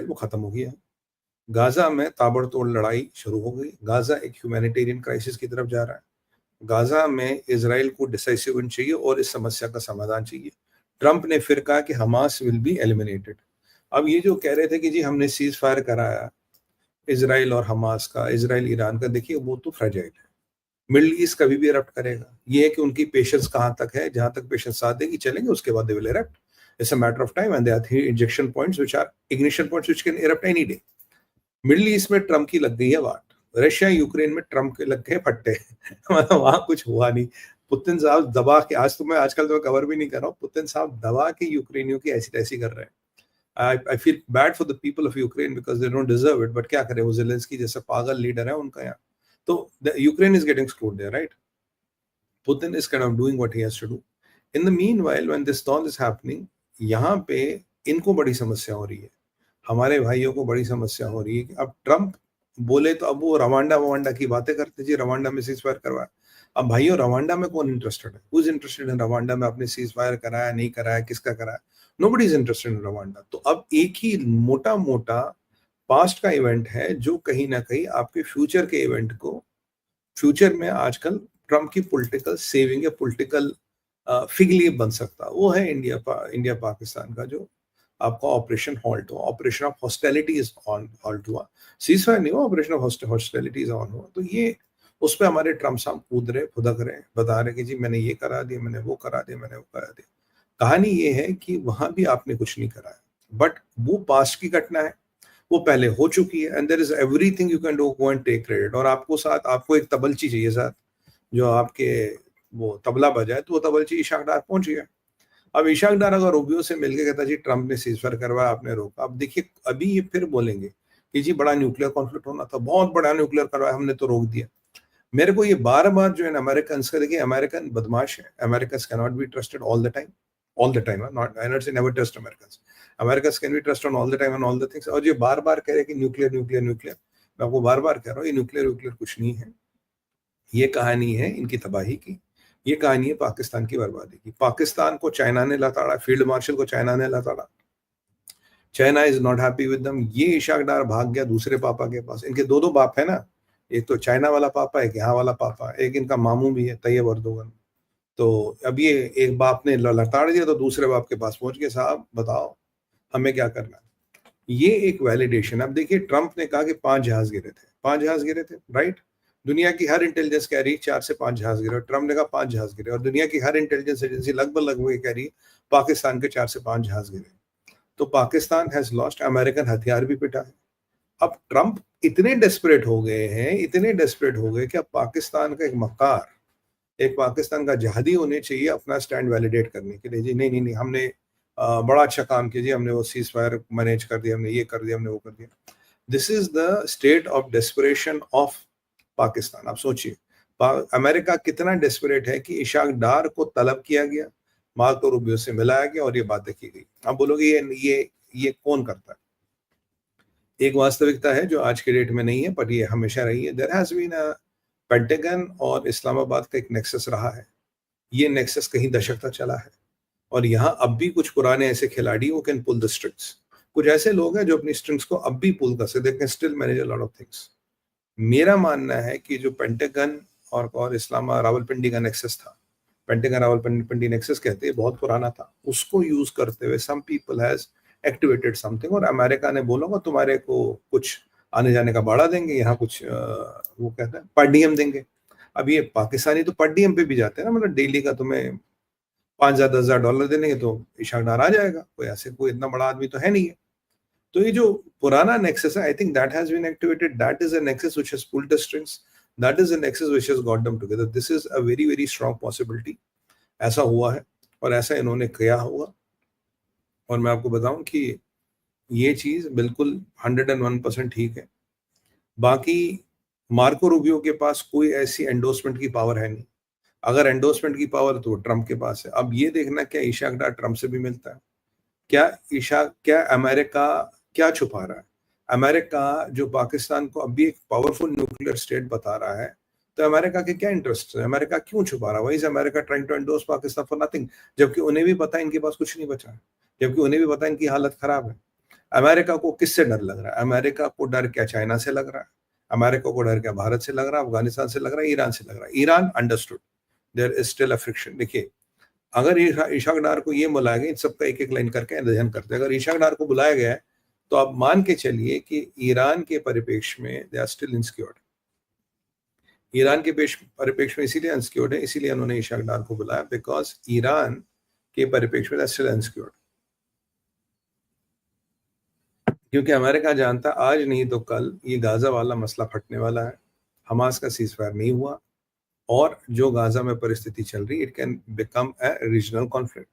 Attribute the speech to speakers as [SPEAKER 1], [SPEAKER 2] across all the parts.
[SPEAKER 1] वो खत्म हो गया। गाजा में ताबड़तोड़ लड़ाई शुरू हो गई। गाजा एक ह्यूमैनिटेरियन क्राइसिस की तरफ जा रहा है। गाजा में इजराइल को डिसाइसिव विन चाहिए और इस समस्या का समाधान चाहिए। ट्रंप ने फिर कहा कि हमास विल बी एलिमिनेटेड। अब ये जो कह रहे थे कि जी हमने सीज फायर कराया इजराइल और हमास का, इजराइल ईरान का, देखिए वो तो फ्रेजाइल है। मिडिल ईस्ट कभी भी इरप्ट करेगा। ये है कि उनकी पेशेंस कहां तक है, जहां तक पेशेंस साथ देगी चलेंगे, उसके बाद they will erupt. It's a matter of time and there are 3 injection points which are ignition points which can erupt any day. Middle east में ट्रम्प की लग गई है वाट, रशिया यूक्रेन में ट्रम्प के लग गए फट्टे। मतलब वहां कुछ हुआ नहीं। पुतिन साहब दबा के, आजकल तो मैं कवर भी नहीं कर रहा हूँ, पुतिन साहब दबा के यूक्रेनियों की ऐसी तैसी कर रहे हैं। I feel bad for the people of Ukraine because they don't deserve it, but क्या करें, वो जेलेंस्की जैसा पागल लीडर है उनका यहाँ। तो Ukraine is getting screwed there, right? Putin is kind of doing what he has to do. In the meanwhile, when this all is happening, यहाँ पे इनको बड़ी समस्या हो रही है, हमारे भाइयों को बड़ी समस्या हो रही है कि अब ट्रम्प बोले तो अब वो रवांडा की बातें करते जी, रवांडा में सीज फायर करवाया। अब भाइयों रवांडा में कौन इंटरेस्टेड है? Who is interested in Rwanda में? आपने सीज फायर कराया नहीं कराया, किसका कराया? Nobody is interested in Rwanda. तो अब एक ही मोटा मोटा पास्ट का इवेंट है जो कहीं ना कहीं आपके फ्यूचर के इवेंट को, फ्यूचर में आजकल ट्रम्प की पॉलिटिकल सेविंग या पॉलिटिकल फिगली बन सकता, वो है इंडिया पाकिस्तान का जो आपका ऑपरेशन हॉल्ट हुआ, operation of hostility is on halt हुआ, सीज फायर नहीं हुआ, operation of hostility is on हुआ। तो ये उस पर हमारे ट्रम्प साहब कूद रहे, फुदक रहे, बता रहे कि जी मैंने ये करा दिया, मैंने वो करा दिया, मैंने वो करा दिया। कहानी ये है कि वहां भी आपने कुछ नहीं कराया, बट वो पास्ट की घटना है, वो पहले हो चुकी है and there is everything you can do, go and take credit. और आपको एक तबलची चाहिए साथ जो आपके वो तबला बजाए, तो वो तबलची इशाक डार पहुंच गया। अब इशाक डार अगर रूबियो से मिलकर कहता जी ट्रम्प ने सीज फायर करवाया, आपने रोका, अब देखिए अभी ये फिर बोलेंगे कि जी बड़ा न्यूक्लियर कॉन्फ्लिक्ट होना था, बहुत बड़ा न्यूक्लियर करवाया, हमने तो रोक दिया। मेरे को ये बार बार जो है अमेरिकन का, देखिए अमेरिकन बदमाश है, American can not be trusted all the time, not I not say never trust American, American can be trust on all the time and all the things. और ये बार बार कह रहे हैं कि न्यूक्लियर न्यूक्लियर न्यूक्लियर, मैं आपको बार बार कह रहा हूँ ये न्यूक्लियर कुछ नहीं है। ये कहानी है इनकी तबाही की, ये कहानी है पाकिस्तान की बर्बादी की। पाकिस्तान को चाइना ने लताड़ा, फील्ड मार्शल को चाइना ने लताड़ा, China is not happy with them. ये इशाक डार भाग गया दूसरे पापा के पास, इनके दो बाप है ना, एक तो चाइना वाला पापा, एक यहाँ वाला पापा, एक इनका मामू भी है तैयब अर्दोगन। तो अब ये एक बाप ने लताड़ दिया तो दूसरे बाप के पास पहुंच गए, साहब बताओ हमें क्या करना है। ये एक वैलिडेशन। अब देखिए ट्रंप ने कहा कि 5 जहाज गिरे थे, 5 जहाज गिरे थे, राइट? दुनिया की हर इंटेलिजेंस कह रही 4 से 5 जहाज गिरे, और ट्रंप ने कहा 5 जहाज गिरे, और दुनिया की हर इंटेलिजेंस एजेंसी लगभग कह रही पाकिस्तान के 4 से 5 जहाज गिरे। तो पाकिस्तान हैज लॉस्ट, अमेरिकन हथियार भी पिटा है। अब ट्रंप इतने डेस्परेट हो गए हैं, इतने डेस्परेट हो गए कि अब पाकिस्तान का एक मक्कार, एक पाकिस्तान का जहादी होने चाहिए अपना स्टैंड वैलिडेट करने के लिए, जी नहीं नहीं नहीं हमने बड़ा अच्छा काम किया, हमने वो सीज फायर मैनेज कर दिया, हमने ये कर दिया, हमने वो कर दिया। This is the state of desperation of Pakistan. आप सोचिए अमेरिका कितना डेस्परेट है कि इशाक डार को तलब किया गया, मार्को रूबियो से मिलाया गया और ये बातें की गई। आप बोलोगे ये कौन करता है? एक वास्तविकता है जो आज के डेट में नहीं है, पर ये हमेशा रही है। There has been a Pentagon और इस्लामाबाद का एक नेक्सस रहा है। ये नेक्सस कहीं दशक तक चला है, और यहाँ अब भी कुछ पुराने ऐसे खिलाड़ी वो कैन पुल द स्ट्रिंग्स। कुछ ऐसे लोग हैं जो अपनी स्ट्रिंग्स को अब भी पुल कर सकते, they can still manage a lot of things. मेरा मानना है कि जो पेंटागन और इस्लामा रावलपिंडी का नेक्सस था, पेंटागन रावलपिंडी नेक्सस कहते हैं, बहुत पुराना था, उसको यूज करते हुए some people has activated something, और अमेरिका ने बोला तुम्हारे को कुछ आने जाने का भाड़ा देंगे, यहाँ कुछ वो कहते हैं पर डीएम देंगे। अब ये पाकिस्तानी तो पर डीएम पे भी जाते हैं ना, मतलब डेली का तुम्हें $5,000-10,000 देंगे तो इशाक डार आ जाएगा, कोई इतना बड़ा आदमी तो है नहीं है। तो ये जो पुराना नेक्सस है, I think that has been activated, that is a nexus which has pulled the strings, that is a nexus which has got them together. This is a very very strong possibility. ऐसा हुआ है और ऐसा इन्होंने किया होगा, और मैं आपको बताऊं कि ये चीज बिल्कुल 101% ठीक है। बाकी मार्को रूबियो के पास कोई ऐसी एंडोर्समेंट की पावर है नहीं, अगर एंडोर्समेंट की पावर तो ट्रंप के पास है। अब ये देखना क्या इशाक डार ट्रंप से भी मिलता है, क्या अमेरिका क्या छुपा रहा है? अमेरिका जो पाकिस्तान को अभी एक पावरफुल न्यूक्लियर स्टेट बता रहा है, तो अमेरिका के क्या इंटरेस्ट है? अमेरिका क्यों छुपा रहा है? वही America trying to endorse Pakistan for nothing, जबकि उन्हें भी पता है इनके पास कुछ नहीं बचा है, जबकि उन्हें भी पता है इनकी हालत खराब है। अमेरिका को किससे डर लग रहा है? अमेरिका को डर क्या चाइना से लग रहा है? अमेरिका को डर क्या भारत से लग रहा है, अफगानिस्तान से लग रहा है, ईरान से लग रहा है? Iran understood there is still a friction. देखिए, अगर इशाक डार को ये बुलाया गया, इन सबका एक एक लाइन करके अध्ययन करते हैं, अगर इशाक डार को बुलाया गया है तो आप मान के चलिए कि ईरान के परिप्रेक्ष्य में दे आर स्टिल इंसिक्योर्ड। ईरान के परिप्रेक्ष्य में इसीलिए अनसिक्योर्ड है, इसीलिए उन्होंने इशाक डार को बुलाया, बिकॉज ईरान के परिप्रेक्ष्य में दे आर स्टिल अनसिक्योर्ड। क्योंकि अमेरिका जानता आज नहीं तो कल ये गाजा वाला मसला फटने वाला है, हमास का सीजफायर नहीं हुआ और जो गाजा में परिस्थिति चल रही, it can become a regional conflict.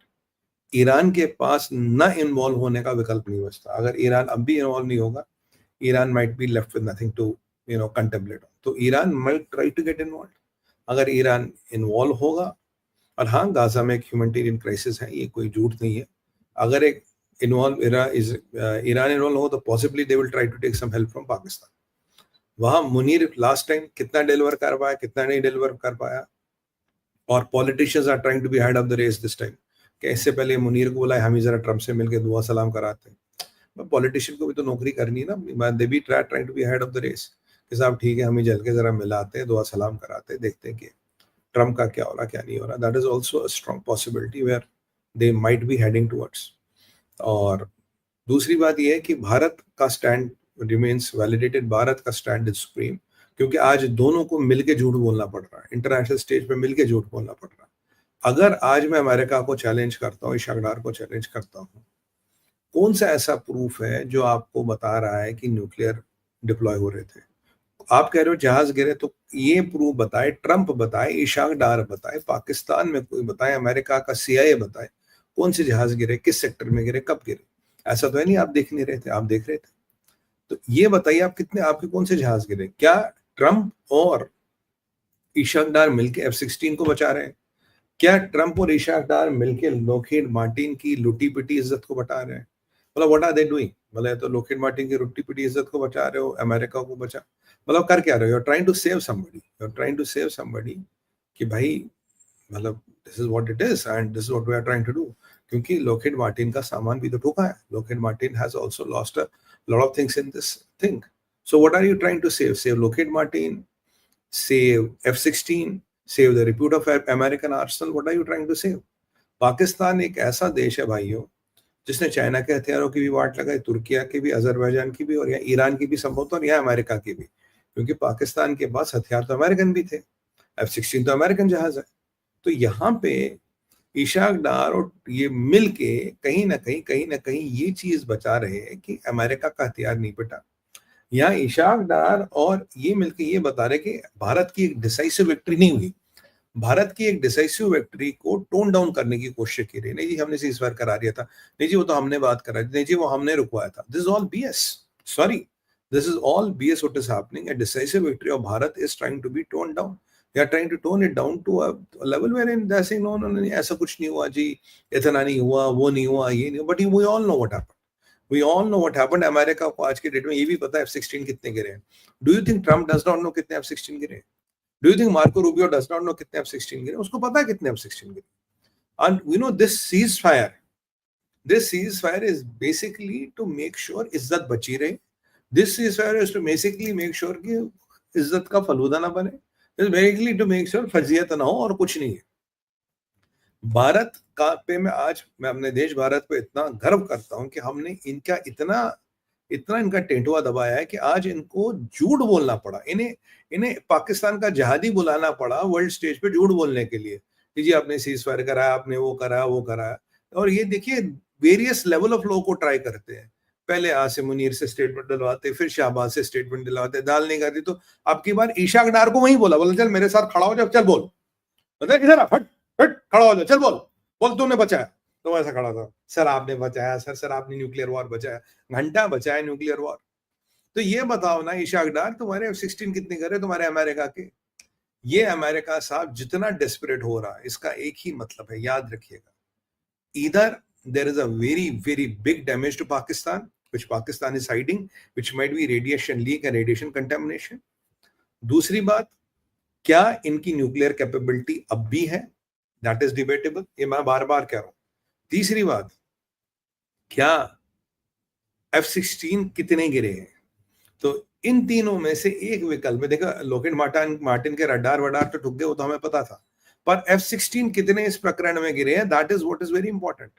[SPEAKER 1] Iran के पास न इन्वॉल्व होने का विकल्प नहीं बचता। अगर ईरान अब भी इन्वॉल्व नहीं होगा, Iran might be left with nothing to contemplate. तो Iran might try to get involve. अगर ईरान इन्वॉल्व होगा, और हाँ, गाजा में एक ह्यूमैनिटेरियन क्राइसिस है, ये कोई झूठ नहीं है। अगर एक ईरान इन्वॉल्व हो तो possibly they will try to take some help from Pakistan. वहां मुनीर लास्ट टाइम कितना डिलीवर कर पाया, कितना नहीं डिलीवर कर पाया, और politicians are trying to be head of the race this time. कि इससे पहले मुनीर को बोला हम ही जरा ट्रम्प से मिलकर दुआ सलाम कराते हैं। पॉलिटिशियन को भी तो नौकरी करनी है ना, they be trying to be head of the race कि साहब ठीक है, हम ही जल के जरा मिलाते हैं, दुआ सलाम कराते हैं, देखते हैं कि ट्रम्प का क्या हो रहा क्या नहीं हो रहा। That is also a strong possibility where they might be heading towards. और दूसरी बात यह है कि भारत का स्टैंड रिमेन्स वैलिडेटेड, भारत का स्टैंड इज सुप्रीम, क्योंकि आज दोनों को मिलके झूठ बोलना पड़ रहा है, इंटरनेशनल स्टेज पे मिलके झूठ बोलना पड़ रहा है। अगर आज मैं अमेरिका को चैलेंज करता हूँ, इशाक डार को चैलेंज करता हूँ, कौन सा ऐसा प्रूफ है जो आपको बता रहा है कि न्यूक्लियर डिप्लॉय हो रहे थे? आप कह रहे हो जहाज गिरे, तो ये प्रूफ बताए, ट्रंप बताए, इशाक डार बताए, पाकिस्तान में कोई बताए, अमेरिका का CIA बताए कौन से जहाज गिरे, किस सेक्टर में गिरे, कब गिरे? ऐसा तो है नहीं आप देख नहीं रहे थे, आप देख रहे थे। तो ये बताइए आप कितने, आपके कौन से जहाज गिरे? क्या ट्रंप और इशाक डार मिलकर F-16 को बचा रहे हैं? क्या ट्रंप और इशाक डार मिलकर लॉकहीड मार्टिन की लुटी पिटी इज्जत को बचा रहे हैं? मतलब व्हाट आर दे डूइंग? मतलब तो लॉकहीड मार्टिन की लुटी पिटी इज्जत को बचा रहे हो, अमेरिका को बचा, मतलब कर क्या रहे हो? You are trying to save somebody, you are trying to save somebody कि भाई, मतलब this is what it is and this is what we are trying to do. क्योंकि लॉकहीड मार्टिन का सामान भी तो ठोका है, Lockheed Martin has also lost a lot of things in this thing. So what are you trying to save? Save Lockheed Martin, save F-16, save the repute of American arsenal. What are you trying to save? Pakistan एक ऐसा देश है भाइयों जिसने China के हथियारों की भी वाट लगाई, तुर्किया की भी, अजरबैजान की भी, और यहाँ ईरान की भी संभवतः, और यहाँ अमेरिका की भी, क्योंकि पाकिस्तान के पास हथियार तो अमेरिकन भी थे, F-16 तो अमेरिकन जहाज है। तो यहाँ पे इशाक डार और ये मिल के कहीं ना कहीं ये चीज बचा रहे हैं कि अमेरिका का हथियार नहीं पिटा। यहाँ इशाक डार और ये मिलकर ये बता रहे कि भारत की एक डिसाइसिव विक्ट्री नहीं हुई, भारत की एक डिसाइसिव विक्ट्री को टोन डाउन करने की कोशिश की रही। नहीं जी, हमने सीजफायर करा दिया था, नहीं जी वो तो हमने बात करा, नहीं जी वो हमने रुकवाया था। This is all BS, sorry, this is all BS what is happening. A decisive victory of Bharat is trying to be tone down, they are trying to tone it down to a level wherein they are saying no no no, ऐसा कुछ नहीं हुआ जी, इतना नहीं हुआ, वो नहीं हुआ, ये नहीं हुआ, but we all know what happened. We all know what happened. America को आज के डेट में ये भी पता है F-16 कितने गिरे हैं। Do you think Trump does not know कितने F-16 गिरे? Do you think Marco Rubio does not know कितने F-16 गिरे? उसको पता है कितने F-16 गिरे। And we know this ceasefire is basically to make sure इज्जत बची रहे। This ceasefire is to basically make sure कि इज्जत का फलूदा ना बने। It's basically to make sure फर्जियत ना हो, और कुछ नहीं है। भारत का पे मैं अपने देश भारत पे इतना गर्व करता हूं कि हमने इनका इतना इनका टेंटुआ दबाया है कि आज इनको झूठ बोलना पड़ा, इन्हें पाकिस्तान का जहादी बुलाना पड़ा वर्ल्ड स्टेज पे झूठ बोलने के लिए कि जी आपने सीज फायर कराया, आपने वो कराया। और ये देखिए वेरियस लेवल ऑफ लोगों को ट्राई करते हैं। पहले आसिम मुनीर से स्टेटमेंट दिलवाते, फिर शहबाज से स्टेटमेंट दिलवाते, दाल नहीं करती तो अब की बार इशाक डार को वही बोला चल मेरे साथ खड़ा हो जा, चल बोल, इधर आ, फट फट खड़ा हो जा, चल बोल तूने बचाया। तो ऐसा खड़ा था, सर आपने बचाया, सर आपने न्यूक्लियर वॉर बचाया, घंटा बचाया न्यूक्लियर वॉर। तो ये बताओ ना इशाक डार, तुम्हारे F-16 कितने करे तुम्हारे अमेरिका के? ये अमेरिका साहब जितना डेस्परेट हो रहा है, इसका एक ही मतलब है, याद रखिएगा, इधर there is a very big damage to Pakistan which Pakistan is hiding, which might be radiation leak and radiation contamination. दूसरी बात, क्या इनकी न्यूक्लियर कैपेबिलिटी अब भी है? दैट इज डिबेटेबल, ये मैं बार बार कह रहा हूं। तीसरी बात, क्या F-16 कितने गिरे हैं? तो इन तीनों में से एक विकल्प में देखा, लॉकहीड मार्टिन के रडार वडार तो ठुक गए, वो तो हमें पता था, पर F-16 कितने इस प्रकरण में गिरे हैं, that is what is very important.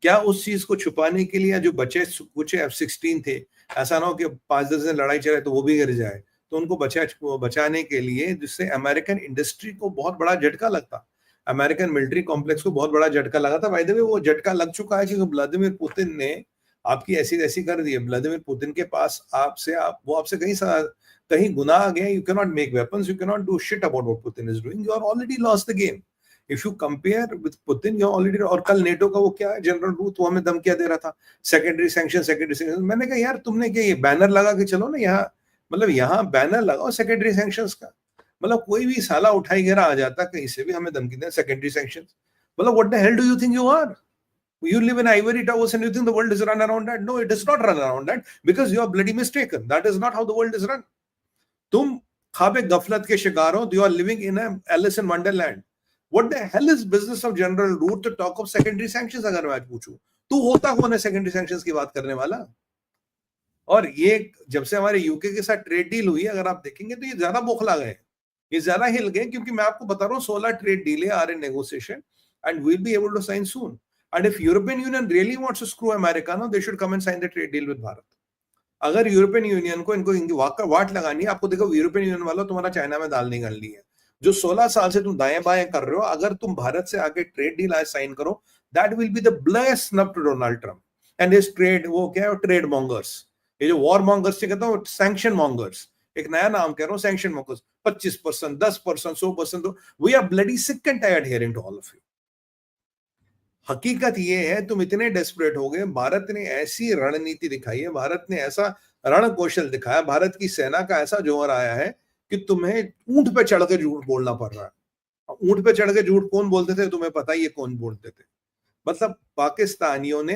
[SPEAKER 1] क्या उस चीज को छुपाने के लिए जो बचे कुछ F-16 थे, ऐसा ना हो कि 5-10 दिन लड़ाई चले तो वो भी गिर जाए, तो उनको बचाने के लिए, जिससे अमेरिकन इंडस्ट्री को बहुत बड़ा झटका लगता, अमेरिकन मिलिट्री कॉम्प्लेक्स को बहुत बड़ा झटका लगा था। बाय द वे वो झटका लग चुका है, क्योंकि व्लादिमीर पुतिन ने आपकी ऐसी तैसी कर दी है। व्लादिमीर पुतिन के पास वो आपसे कहीं गुना आ गया। You can not make weapons, you can not do shit about what Putin is doing, you are already lost the game. If you compare with Putin, you already. और कल नेटो का वो क्या है, जनरल रूथ, वो हमें धमकियां दे रहा था, सेकेंडरी सैंक्शन। मैंने कहा यार तुमने क्या ये बैनर लगा के चलो ना यहाँ, मतलब यहाँ बैनर लगाओ सेकेंडरी सैंक्शंस का, मतलब कोई भी साला उठाई गिरा आ जाता कहीं से भी, हमें धमकी दे सेकेंडरी सैंक्शंस। मतलब what the hell do you think you are? You live in ivory towers and you think the world is run around that? No, it does not run around that, because you are bloody mistaken. That is not how the world is run. तुम ख्वाब गफलत के शिकार हो. You are living in a Alice in Wonderland. What the hell is business of General Root to talk of secondary sanctions? अगर मैं आज पूछूं, तू होता कौन है secondary sanctions की बात करने वाला? और ये जब से हमारे यूके के साथ ट्रेड डील हुई, अगर आप देखेंगे तो ये ज्यादा बौखला गए, ये ज्यादा हिल गए, क्योंकि मैं आपको बता रहा हूँ 16 trade deal are in negotiation and we'll be able to sign soon. And if European Union really wants to screw America, no, they should come and sign the trade deal with Bharat. अगर European union को इनको वाट लगानी है, आपको देखो European union वालों तुम्हारा China में दाल नहीं गलनी है, जो 16 साल से तुम दाएं बाएं कर रहे हो, अगर तुम भारत से आके ट्रेड डील आज साइन करो, that will be the bless snub to Donald Trump and his trade, वो क्या है, ट्रेड मॉन्गर्स। ये जो वॉर मॉन्गर्स से कहता हूँ, सैंक्शन मॉन्गर्स, एक नया नाम कह रहा हूँ, sanction mongers. 25%, 10%, 100%, we are bloody sick and tired hearing to all of you. हकीकत ये है, तुम इतने डेस्परेट हो गए, भारत ने ऐसी रणनीति दिखाई है, भारत ने ऐसा रण कौशल दिखाया, भारत की सेना का ऐसा जोर आया है कि तुम्हें ऊंट पे चढ़ के झूठ बोलना पड़ रहा है। ऊंट पे चढ़ के झूठ कौन बोलते थे, तुम्हें पता ही है कौन बोलते थे। मतलब पाकिस्तानियों ने